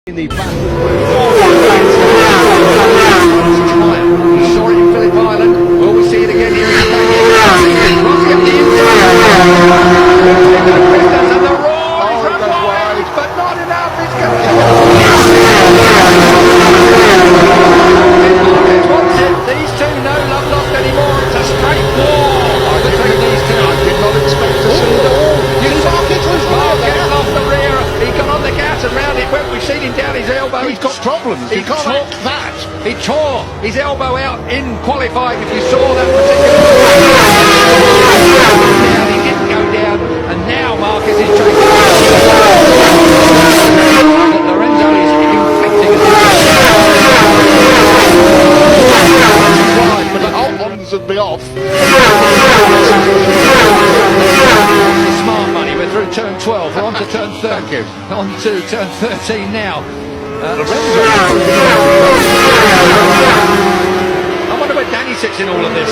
In the battle we saw it in Phillip Island. Will we see it again here in Spain? Crossing up the inside. And the roar is run wide, but not enough. It's coming. These two no love lost anymore. It's a straight war. I would say these two. I did not expect to see it all. Marquez lost the rear. He got on the gas and round it went. We've seen him down his elbow. He's got problems. He can't tore that. He tore his elbow out in qualifying. If you saw that particular down, he didn't go down, and now Marquez is chasing. Lorenzo is inflicting But the whole ones would be off. Smart money. We're through turn 12. We're on to turn 13. On to turn 13 now. I wonder where Danny sits in all of this.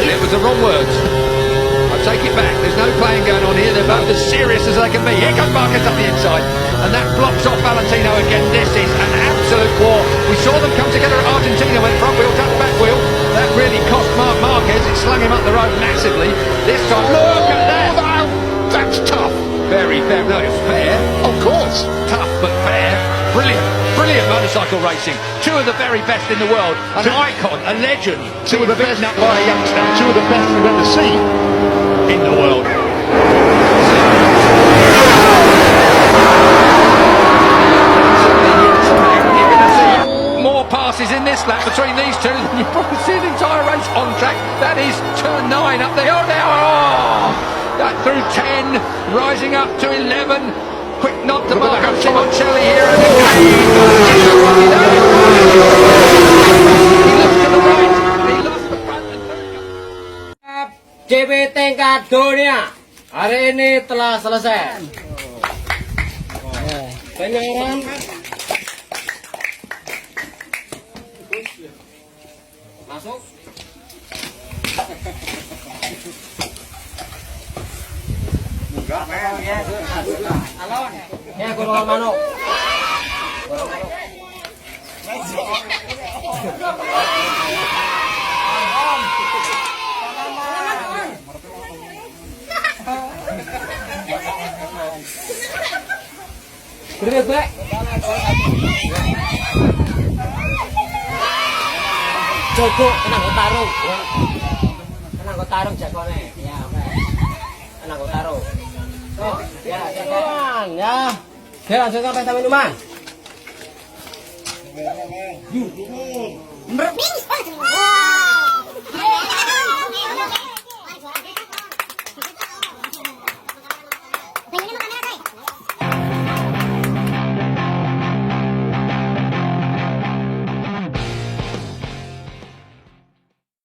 It was the wrong words. I take it back. There's no playing going on here. They're both as serious as they can be. Here comes Marquez up the inside, and that blocks off Valentino again. This is an absolute war. We saw them come together at Argentina when front wheel touched back wheel. That really cost Marc Marquez. It slung him up the road massively. This time, look at that. Oh, that's tough. Very fair. No, it's fair. Of course. Tough but fair. Brilliant. Brilliant motorcycle racing. Two of the very best in the world. An icon, a legend. Two of the best up by a youngster. Two of the best we've ever seen in the world. You're going to see more passes in this lap between these two than you probably see the entire race on track. That is turn 9 up there. Oh, now, that through 10, rising up to 11. Quick nod to Marco Simoncelli here, and he looks to the right, he lost the front and third. JP tingkat dunia hari ini telah selesai. Penyerahan masuk. Alon, ya golongan manuk. Gede Pak. Jogo tenang tarung. Tenang tarung jagone. Ya, oke. Tenang tarung. Oh, ya, jagoan ya. Oke, langsung sampai sama minuman. Yuk.